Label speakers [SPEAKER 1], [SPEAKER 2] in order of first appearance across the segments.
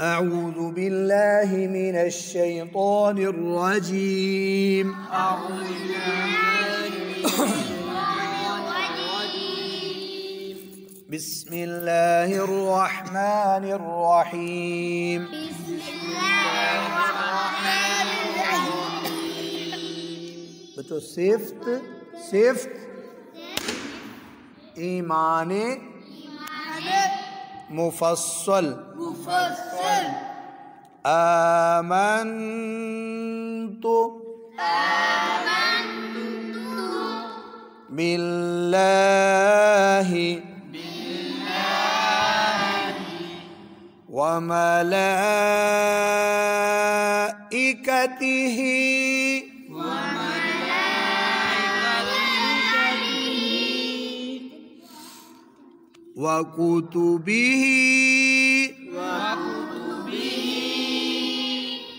[SPEAKER 1] أعوذ بالله من الشيطان الرجيم.
[SPEAKER 2] أعوذ بالله من الشيطان الرجيم.
[SPEAKER 1] بسم الله الرحمن الرحيم.
[SPEAKER 2] بسم الله الرحمن الرحيم.
[SPEAKER 1] बच्चों सिफ्त ईमान मुफस्सल आमन्तु बिल्लाहि व मलाइकतिहि व कुतुबिहि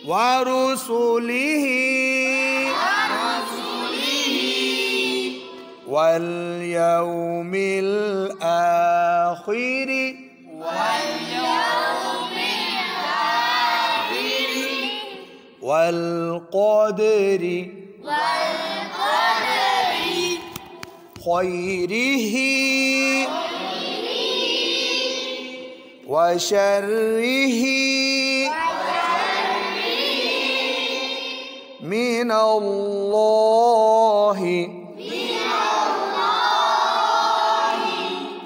[SPEAKER 1] व रुसुलिहि वल यौमिल आखिर वल क़दरि खैरिहि व शर्रिहि मिनल्लाहि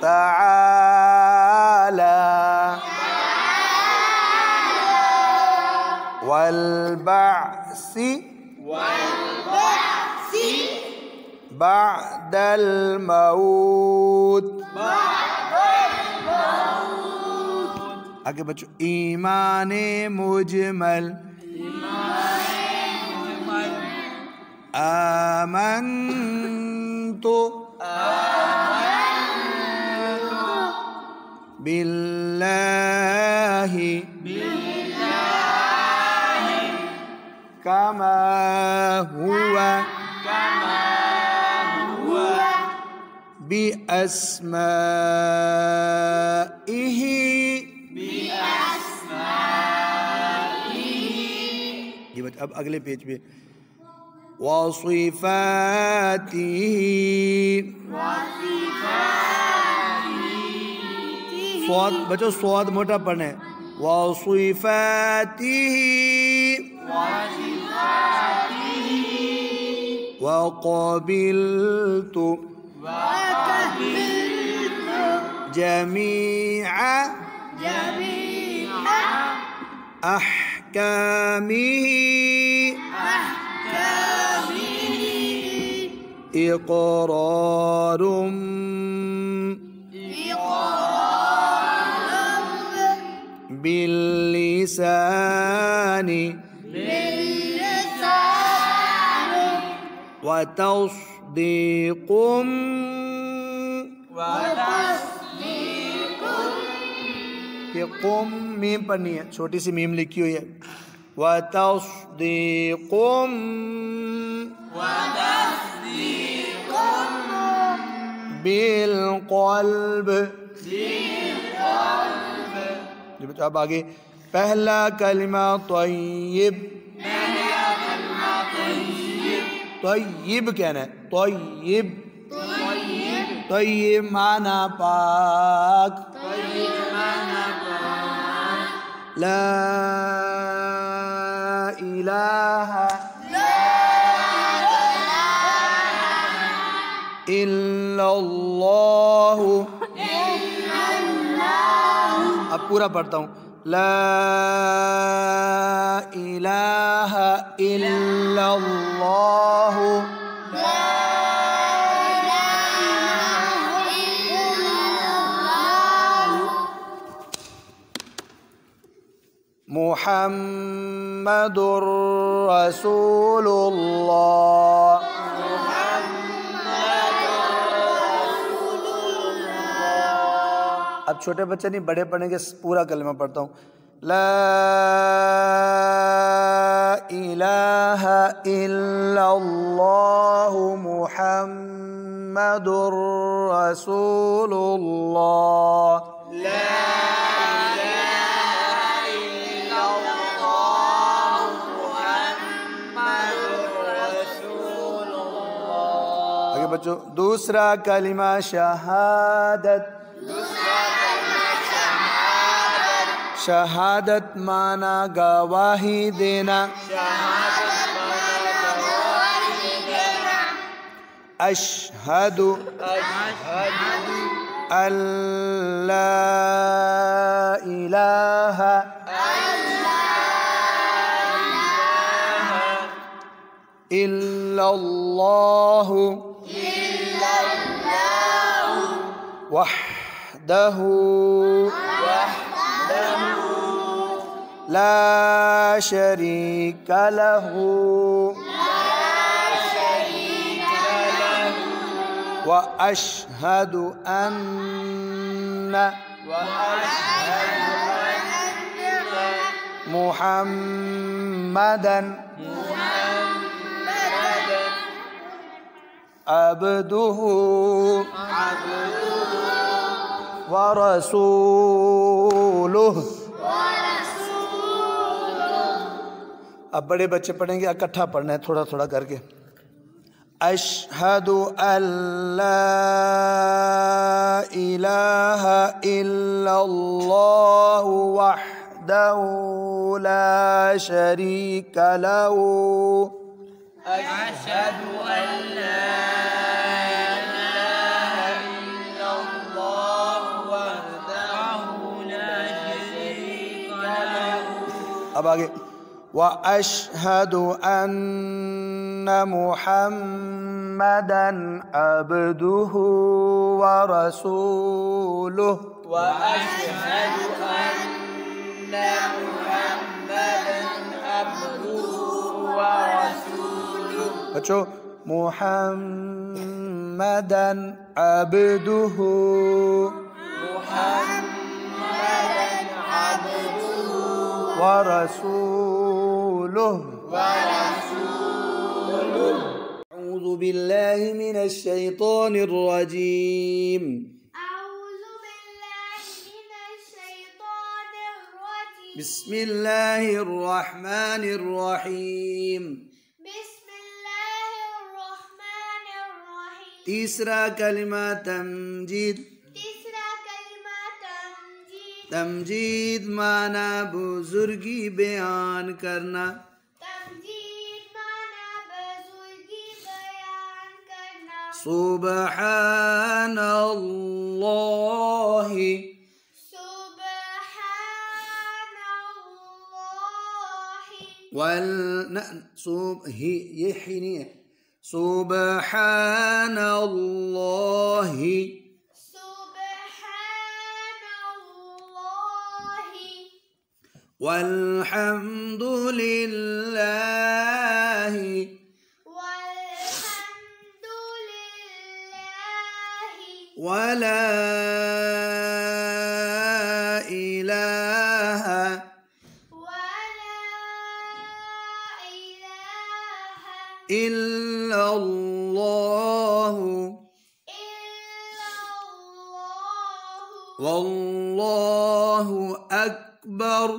[SPEAKER 1] तआला वल बअसी बअदल मौत। आगे बच्चों ईमाने मुजमल आमन्तु बिल्लाहि कमा हुआ बिअस्माइहि ये बच्चों अब अगले पेज पे स्वाद बच्चों स्वाद मोटा पढ़ना है वसिफातिही वक़बिलतु जमीअ अहकामिही इक़रारुम बिल्लिसानि व तस्दीक़ुम ये कुम मीम पढ़नी है, छोटी सी मीम लिखी हुई है व तस्दीक़ुम बिल क़ल्ब। अब आगे पहला कलिमा तय्यिब तय्यिब कहना है तय्यिब तय्यिब माना पाक ला इलाहा इल्लल्लाहु। अब पूरा पढ़ता हूँ ला इलाहा इल्लल्लाहु मुहम्मदुर रसूलुल्लाह। अब छोटे बच्चे नहीं बड़े पढ़ेंगे पूरा कलमा पढ़ता हूँ ला इलाहा इल्लल्लाहु मुहम्मदुर रसूलुल्लाह। ला इलाहा बच्चों दूसरा कलिमा शहादत। शहादत माना गवाही देना। अशहदु अल्ला इलाहा इल्लल्लाहु वहदहु ला शरीक लहु व अशहदु अन्न मुहम्मदन अब्दुहु व रसूलुहु। अब बड़े बच्चे पढ़ेंगे, इकट्ठा पढ़ना है थोड़ा थोड़ा करके। अशहदु अल्ला इलाहा इल्लल्लाहु वहदहु ला शरीक लहु।
[SPEAKER 2] अशहदु अल्ला इलाहा इल्लल्लाहु वहदहु ला शरीक लहु।
[SPEAKER 1] अब आगे व अशहदु अन्न मुहम्मदन अब्दुहु व रसूलुहु।
[SPEAKER 2] व अशहदु अन्न मुहम्मदन अब्दुहु व रसूलुहु।
[SPEAKER 1] बच्चों मुहम्मदन अब्दुहु व रसूलुहु। अऊज़ु बिल्लाहि मिनश शैतानिर रजीम। बिस्मिल्लाहिर रहमानिर रहीम। तीसरा कलिमा तमजीद। तमजीद माना बुजुर्गी बयान करना। सुब्हानल्लाहि ये ही नहीं है। सुब्हानल्लाहि वल्हम्दुलिल्लाहि वला इलाहा इल्लल्लाहु वल्लाहु अकबर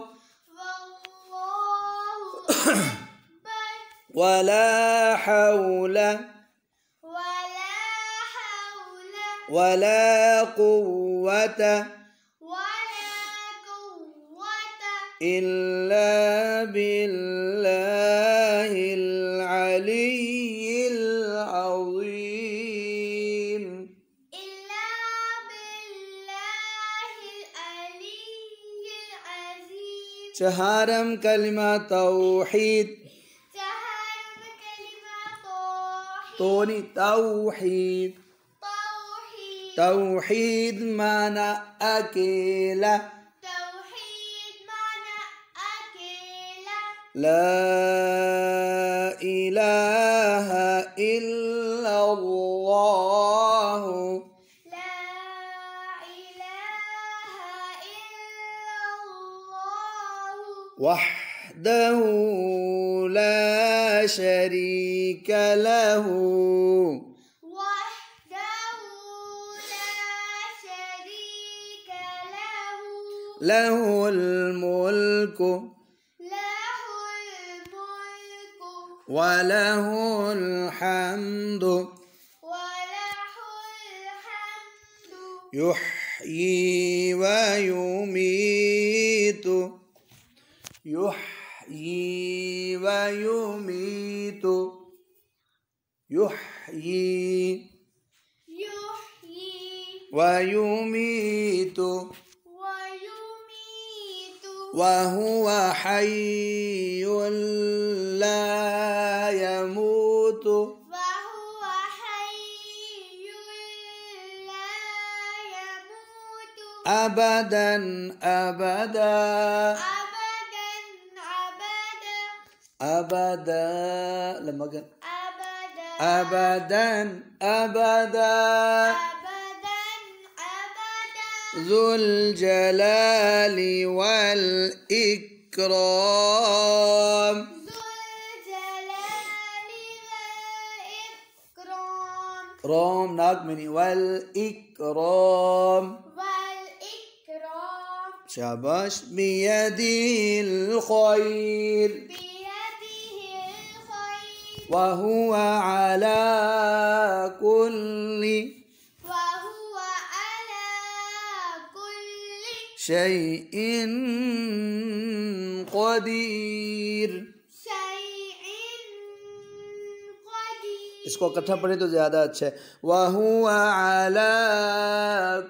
[SPEAKER 1] वला हौल वला कुव्वत इल्ला बिल्लाहिल अलिय्यिल अज़ीम। चहारम कलिमा तौहीद। तोनी तौहीद। तौहीद माना अकेला। ला इलाहा इल्लल्लाहु वहदहु ला शरीक लहु लहुल मुल्कु वलहुल हम्दु يحيي ويميت يحيي ويميت يحيي ويميت وهو حي لا يموت أبدا أبدا أبدا لما قال أبدا أبدا ذو الجلال والإكرام رام ناقمني والإكرام شاباش بيده الخير وهو على كل شيء قدير इसको इकट्ठा पढ़े तो ज़्यादा अच्छा है वहुव अला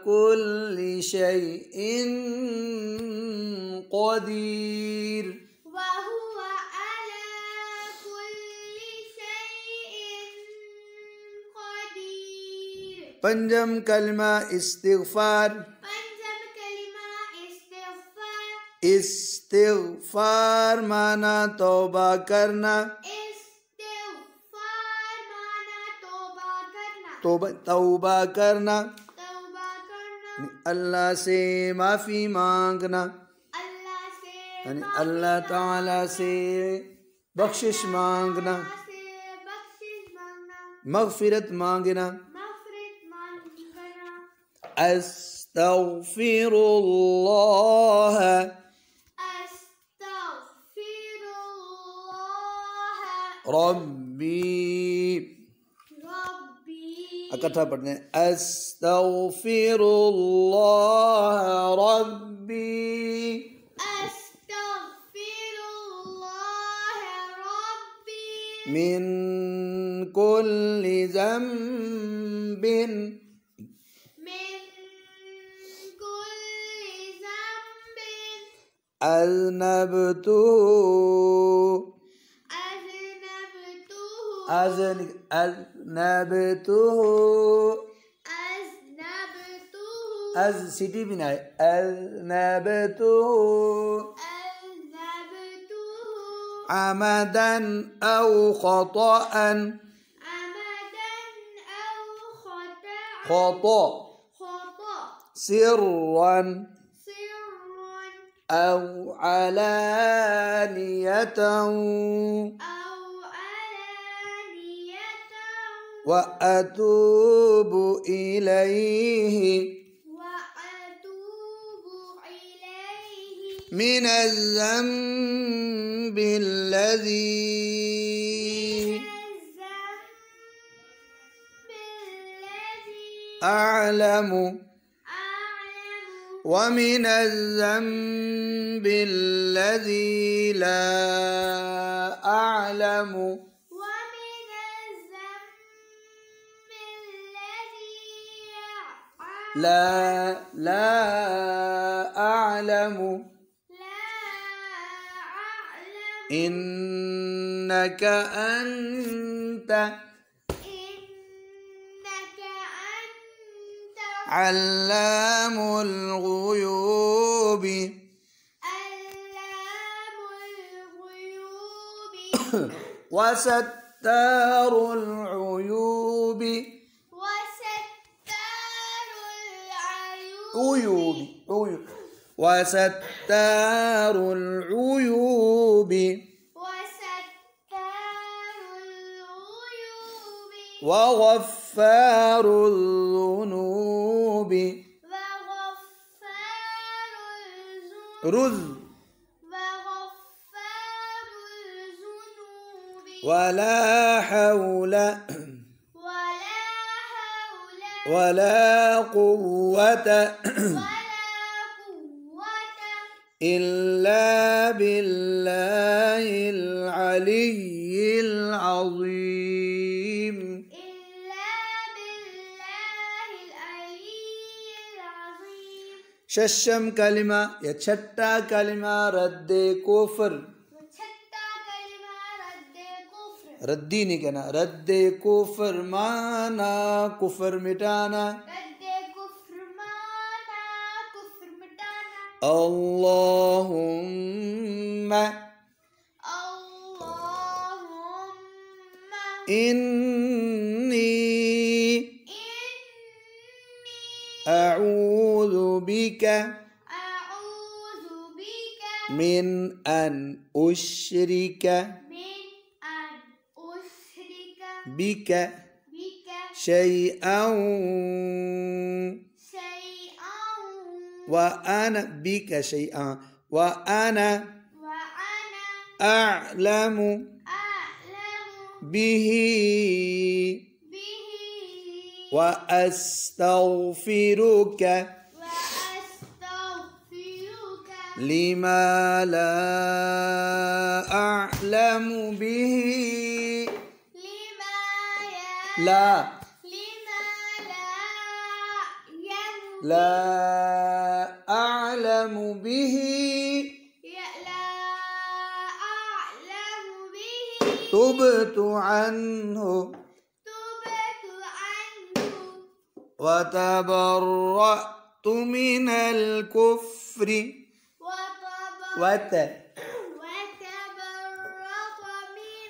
[SPEAKER 1] कुल्लि शैइन क़दीर पंजम कलमा इस्तिग़फ़ार इस्तिग़फ़ार माना तौबा करना तौबा करना अल्लाह से माफ़ी मांगना यानी अल्लाह ताला से बख्शिश मांगना मग़फ़िरत मांगना अस्तग़फ़िरुल्लाह रब्बी इकट्ठा पढ़ते हैं अस्तग़फ़िरुल्लाह रब्बी मिन कुल्लि ज़ंबिन अज़नबतुहु अज़ सिटी भी ना है अज़नबतुहु अमदन औ ख़तअन ख़ता सिर्रन औ अलानियतन وأتوب إليه من الذنب الذي أعلم ومن الذنب الذي لا أعلم لا أعلم إنك أنت علام الغيوب وستار العيوب وستار العيوب وغفار الذنوب ولا حول ولا قوة إلا بالله العلي العظيم. ششم कलिमा या छठा कलिमा रद्दे कुफ्र, रद्दी नहीं कहना, रद्दे कुफ्र माना कुफ्र मिटाना। अल्लाहुम्मा इन्नी अऊज़ु बिका मिन अन उश्रिका बिका शैअन व अना बिका शैअन व अना अअलमु बिही व अस्तग़फिरुका लिमा ला अअलमु बिही ला अअलमु बिही तुबतु अन्हु व तबर्रअतु मिनल कुफ्रि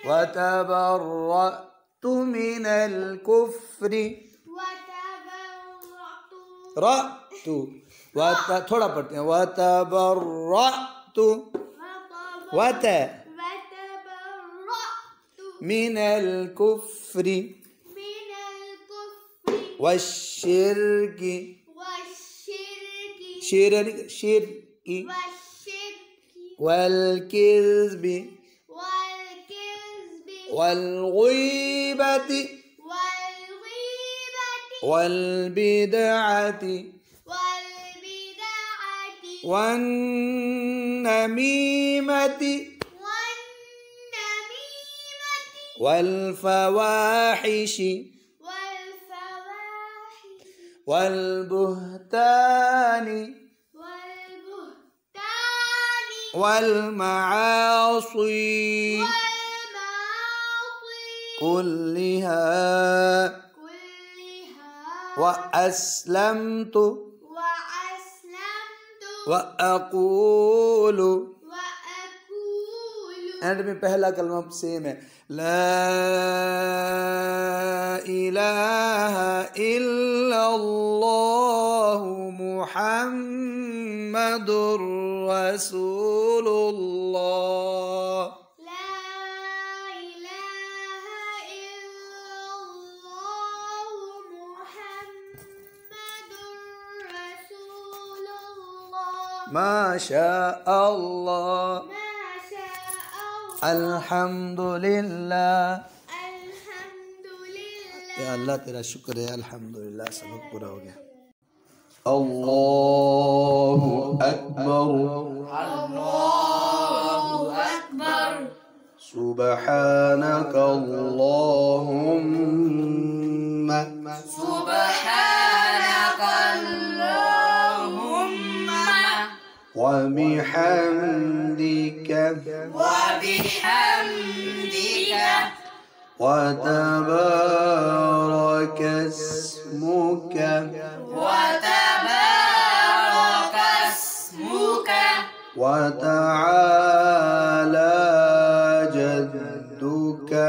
[SPEAKER 1] वतबर्रअतु मिनल कुफ्रि रअतु थोड़ा पढ़ते हैं वतबर्रअतु मिनल कुफ्रि वश्शिर्की शिर्की वल्किज़्बि वल्ग़ीबति वल्बिदअति वन्नमीमति वल्फवाहिशि वल्बुहतानि वल्मआसी कुल्लिहा व अस्लमतु व अक़ूलु। एंड में पहला कलमा सेम है, ला इलाहा इल्लल्लाहु मुहम्मदुर रसूलुल्लाह। माशा अल्लाह अल्हम्दुलिल्लाह। या अल्लाह तेरा शुक्र है, अल्हम्दुलिल्लाह सबक पूरा हो गया। अल्लाहु अकबर
[SPEAKER 2] अल्लाहु अकबर
[SPEAKER 1] सुब्हानक अल्लाहुम्मा
[SPEAKER 2] सुब्हानक अल्लाहुम्मा
[SPEAKER 1] व बिहम्दिका व तबारक अस्मुका व तआला जद्दुका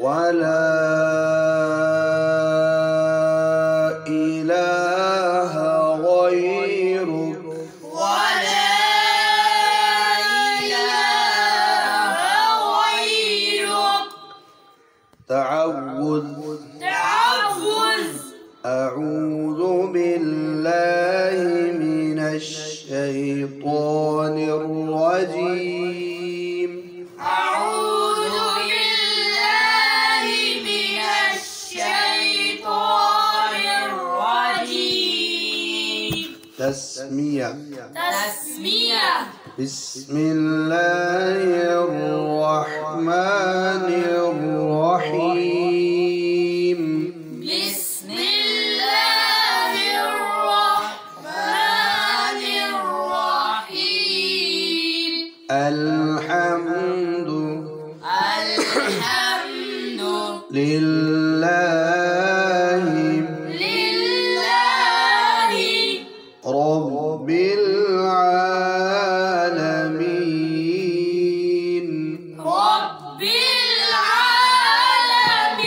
[SPEAKER 1] वला इलाहा गैरुक तअव्वुज़ अऊज़ु बिल्लाहि मिनश शैतानिर रजीम।
[SPEAKER 2] अऊज़ु बिल्लाहि
[SPEAKER 1] تسمية
[SPEAKER 3] تسمية
[SPEAKER 1] بسم الله الرحمن الرحيم
[SPEAKER 3] بسم الله الرحمن الرحيم
[SPEAKER 1] الحمد لله رب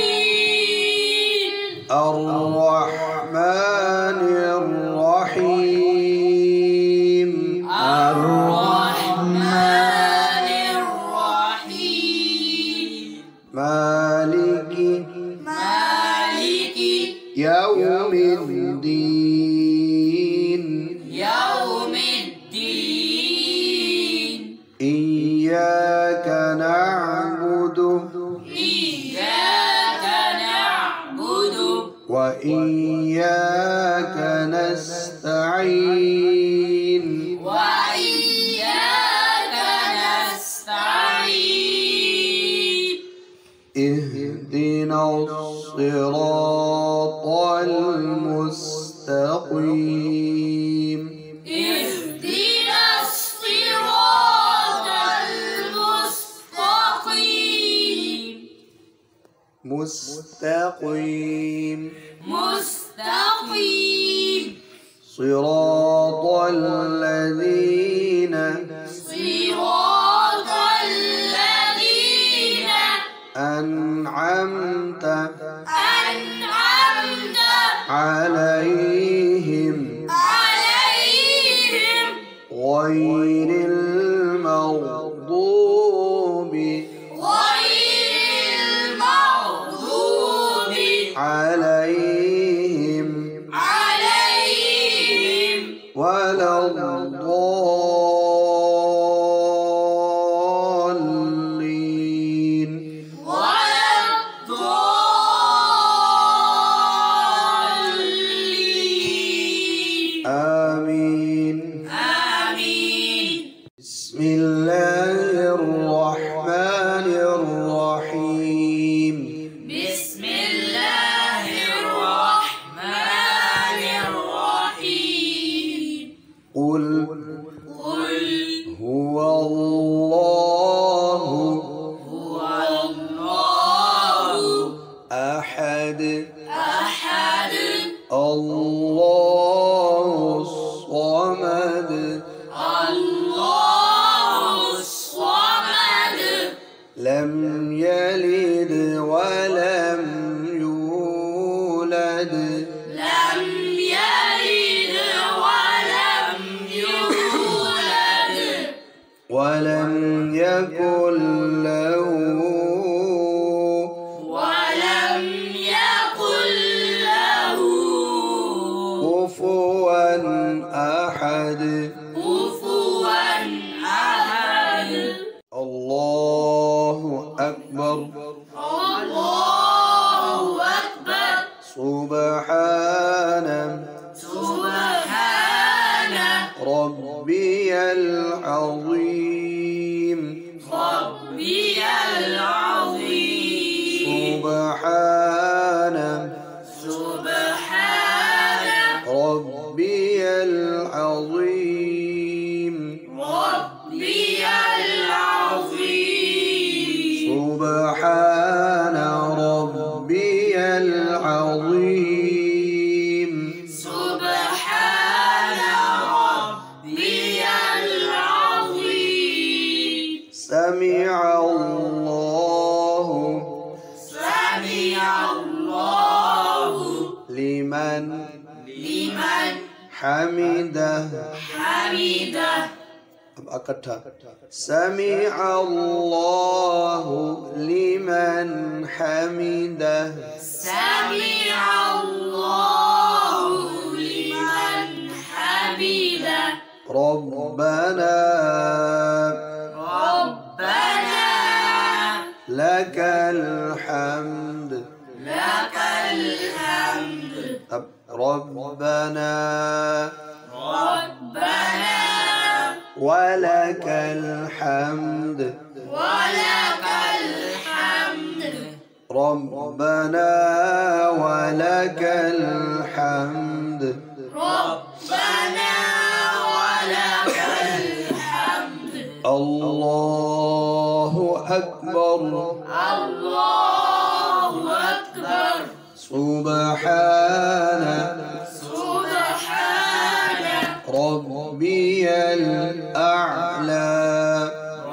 [SPEAKER 1] العالمين الرحمن الرحيم مالك يوم الدين إياك نعبد وإياك نستعين اهدنا الصراط المستقيم مستقيم صراط الذين أنعمت عليهم غير المغضوب عليهم ولا الضالين آمين بسم الله الرحمن الرحيم قل هو الله أحد الله الصمد لم يلد ولم يولد ولم يكن له كفوا أحد الله أكبر سبحان ربي العظيم سبحان ربي العظيم سبحان ربي العظيم سمع الله لمن حمده أكتها سمع الله لمن حمده ربنا لك الحمد ربنا
[SPEAKER 3] ربنا
[SPEAKER 1] ولك الحمد
[SPEAKER 3] ولك الحمد
[SPEAKER 1] ربنا ولك الحمد
[SPEAKER 3] ربنا ولك الحمد
[SPEAKER 1] الله أكبر
[SPEAKER 3] الله أكبر
[SPEAKER 1] سبحان ربي الأعلى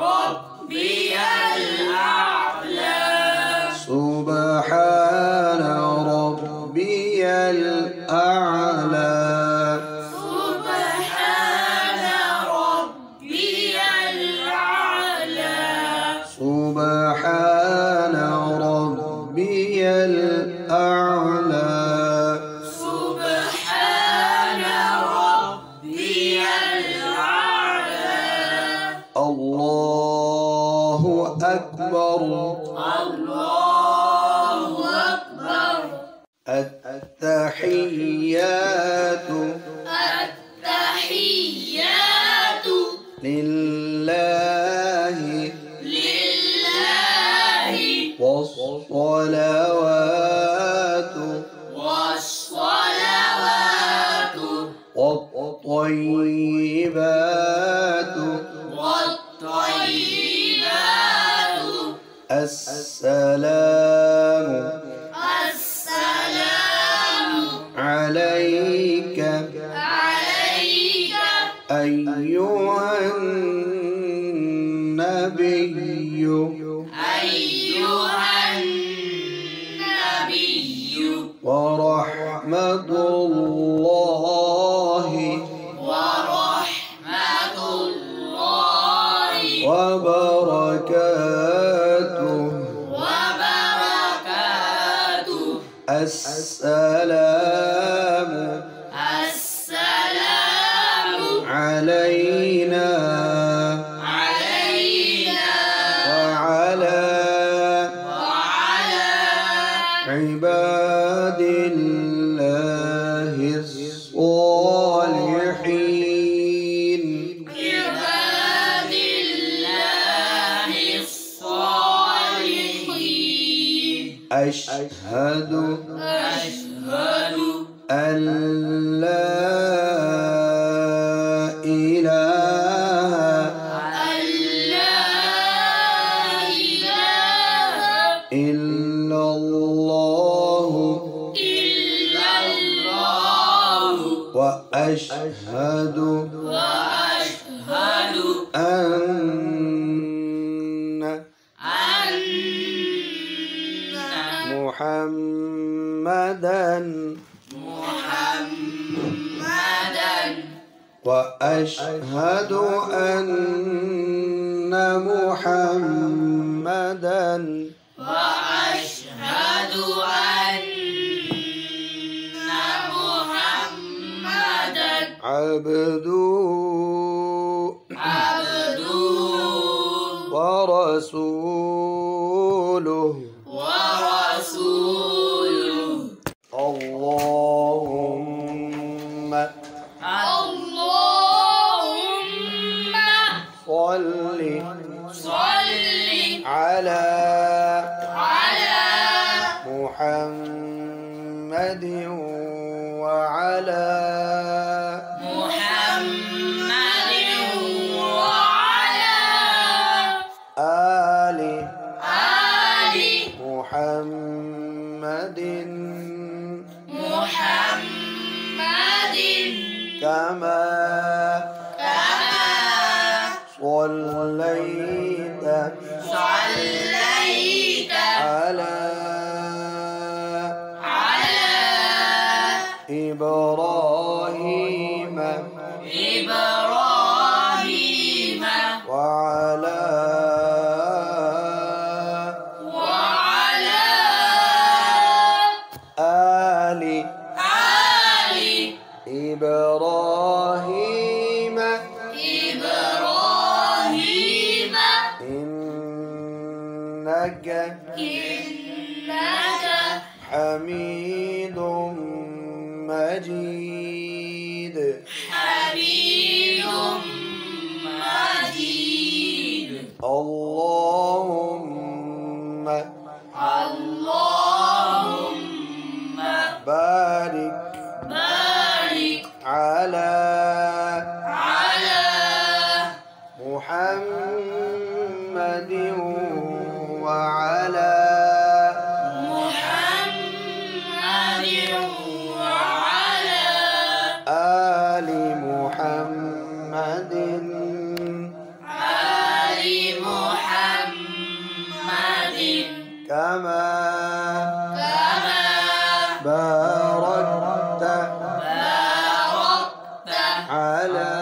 [SPEAKER 3] ربي الأعلى
[SPEAKER 1] سبحان ربي الأعلى
[SPEAKER 3] سبحان ربي الأعلى
[SPEAKER 1] سبحان ربي الأعلى
[SPEAKER 3] سبحان ربي الأعلى
[SPEAKER 1] الله أكبر
[SPEAKER 3] الله أكبر
[SPEAKER 1] التحيات
[SPEAKER 3] التحيات
[SPEAKER 1] لله
[SPEAKER 3] لله
[SPEAKER 1] والصلوات
[SPEAKER 3] والصلوات
[SPEAKER 1] والطيبات
[SPEAKER 3] والطيبات
[SPEAKER 1] السلام
[SPEAKER 3] السلام
[SPEAKER 1] عليك
[SPEAKER 3] عليك
[SPEAKER 1] أيها النبي
[SPEAKER 3] أيها النبي
[SPEAKER 1] ورحمة الله
[SPEAKER 3] ورحمة الله
[SPEAKER 1] وبركاته
[SPEAKER 3] وبركاته
[SPEAKER 1] السلام
[SPEAKER 3] السلام
[SPEAKER 1] علينا
[SPEAKER 3] علينا
[SPEAKER 1] وعلى
[SPEAKER 3] وعلى
[SPEAKER 1] عباد الله الصالحين
[SPEAKER 3] عباد الله الصالحين
[SPEAKER 1] أشهد
[SPEAKER 3] أشهد
[SPEAKER 1] أن لا إله
[SPEAKER 3] أن لا إله
[SPEAKER 1] إلا الله
[SPEAKER 3] إلا الله
[SPEAKER 1] وأشهد
[SPEAKER 3] وأشهد
[SPEAKER 1] أن
[SPEAKER 3] أن
[SPEAKER 1] محمدا
[SPEAKER 3] محمدا
[SPEAKER 1] وأشهد أن محمدا
[SPEAKER 3] وأشهد أن محمدا
[SPEAKER 1] عبده ورسوله
[SPEAKER 3] ورسوله
[SPEAKER 1] اللهم
[SPEAKER 3] اللهم
[SPEAKER 1] صل
[SPEAKER 3] صل
[SPEAKER 1] على
[SPEAKER 3] على
[SPEAKER 1] محمد وعلى
[SPEAKER 3] محمد وعلى
[SPEAKER 1] آل
[SPEAKER 3] آل
[SPEAKER 1] محمد
[SPEAKER 3] محمد
[SPEAKER 1] كما
[SPEAKER 3] كما
[SPEAKER 1] صليت
[SPEAKER 3] صليت
[SPEAKER 1] على
[SPEAKER 3] على
[SPEAKER 1] إبراهيم
[SPEAKER 3] إبراهيم
[SPEAKER 1] وعلى
[SPEAKER 3] وعلى
[SPEAKER 1] آل
[SPEAKER 3] آل
[SPEAKER 1] إبراهيم
[SPEAKER 3] إبراهيم
[SPEAKER 1] إنك
[SPEAKER 3] إنك
[SPEAKER 1] حميد مجيد. على محمد وعلى آل محمد كما باركت على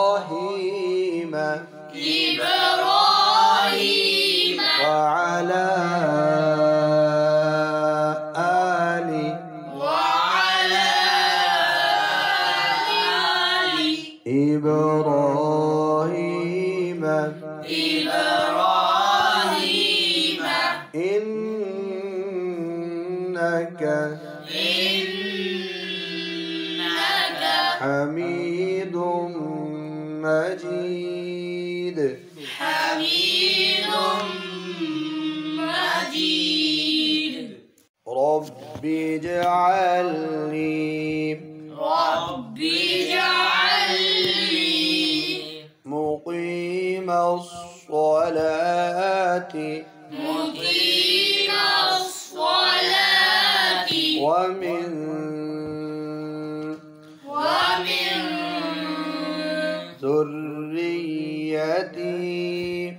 [SPEAKER 1] إبراهيم وعلى آل إبراهيم إنك حميد مجيد رب اجعلني مقيم الصلاة ومن ذريتي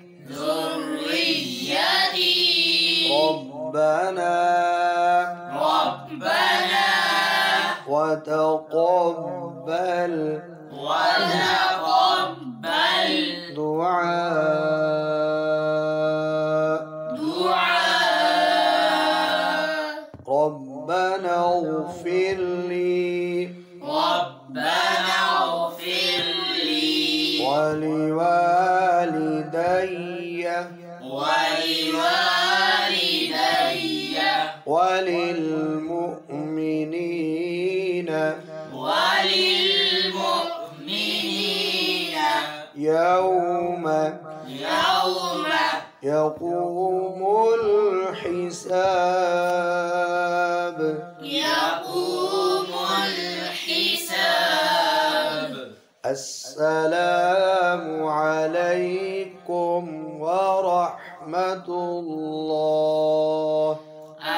[SPEAKER 1] ربنا وتقبل دعاء ربنا اغفر لي ولوالدي وللمؤمنين يوم يقوم الحساب السلام عليكم ورحمة الله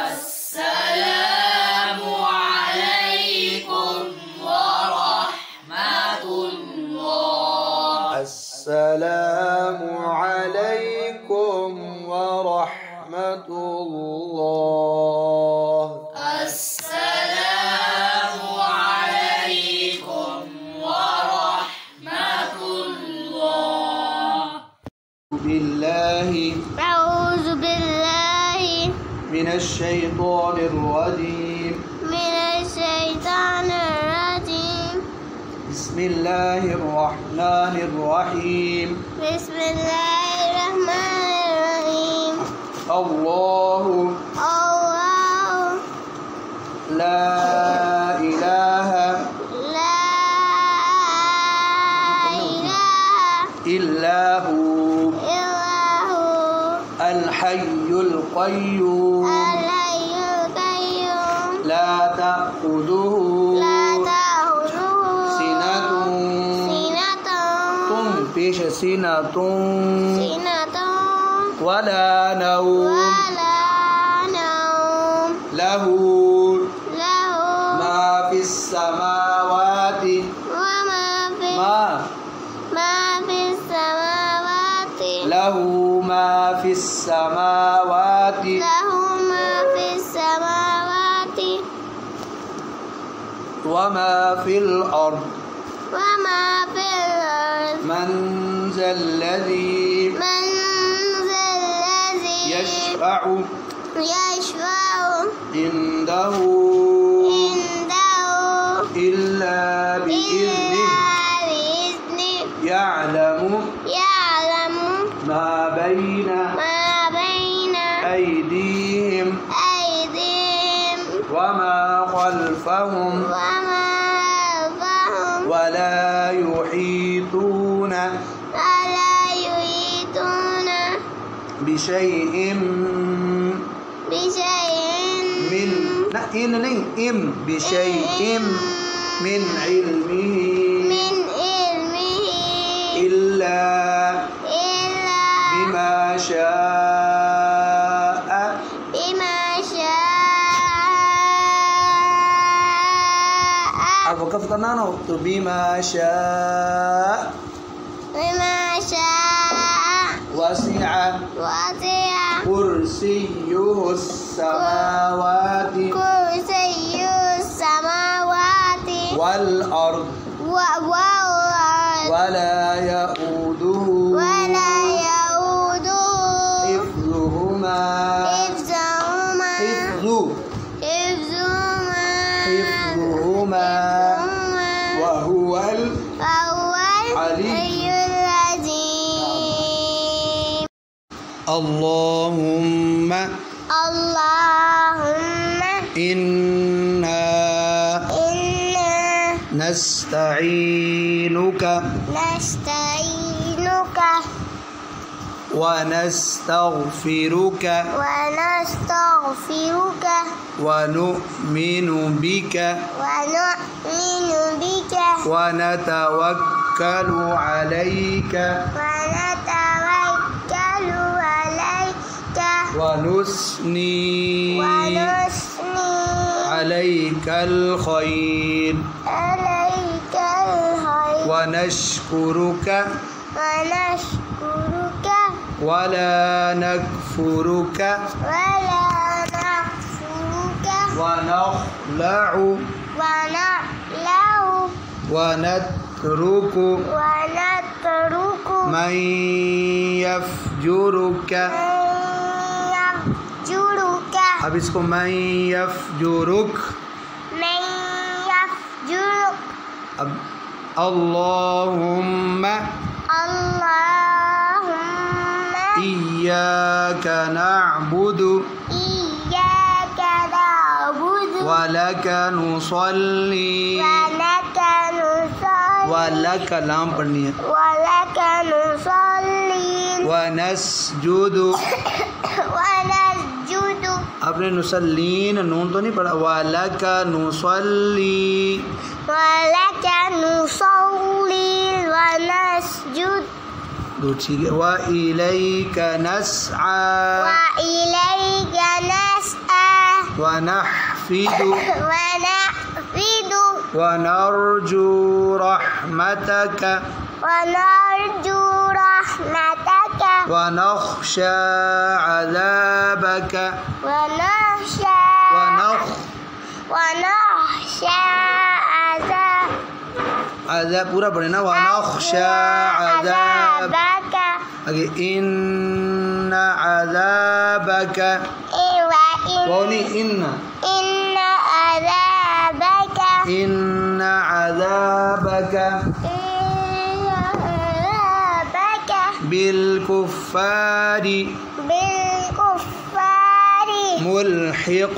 [SPEAKER 3] السلام عليكم ورحمة الله
[SPEAKER 1] السلام عليكم ورحمة الله
[SPEAKER 3] السلام عليكم ورحمة الله
[SPEAKER 4] أعوذ بالله
[SPEAKER 1] من الشيطان الرجيم بسم الله الرحمن الرحيم
[SPEAKER 4] بسم الله الرحمن الرحيم
[SPEAKER 1] الله لا إله إلا هو الحي القيوم لا تأخذه سنة ولا نوم له ما في السماوات له ما في السماوات وما في الأرض من ذا الذي يشفع عنده إلا بإذنه يعلم ما بين أيديهم وما خلفهم ولا يحيطون بشيء من إن नहीं إم بشيء من علمه إلا بما شاء अब वक़्फ़ करना ना हो तो बिमा शाअ वसिअ कुर्सियुहु السماوات والأرض ولا يؤوده حفظهما وهو العلي العظيم. اللهم إنا نستعينك ونستغفرك ونؤمن بك ونتوكل عليك ونثني عليك الخير ونشكرك ولا نكفرك ونخلع ونترك من يفجرك. अब इसको मैं यफजुरुक. अब अल्लाहुम्मा इय्याक नअबुदु वलक नुसल्ली. वलक लाम पढ़नी है. वनस्जुदु. आपने नुसल्लीन नून तो नहीं पढ़ा. वलक नुसल्ली वनस्जुद. दो ठीक है. व इलैका नस्आ वनहफिदु ونرجو رحمتك ونخشى عذابك عذاب पूरा पढ़े ना. ونخشى عذابك. आगे إن عذابك ووني إن عذابك بالكفار ملحق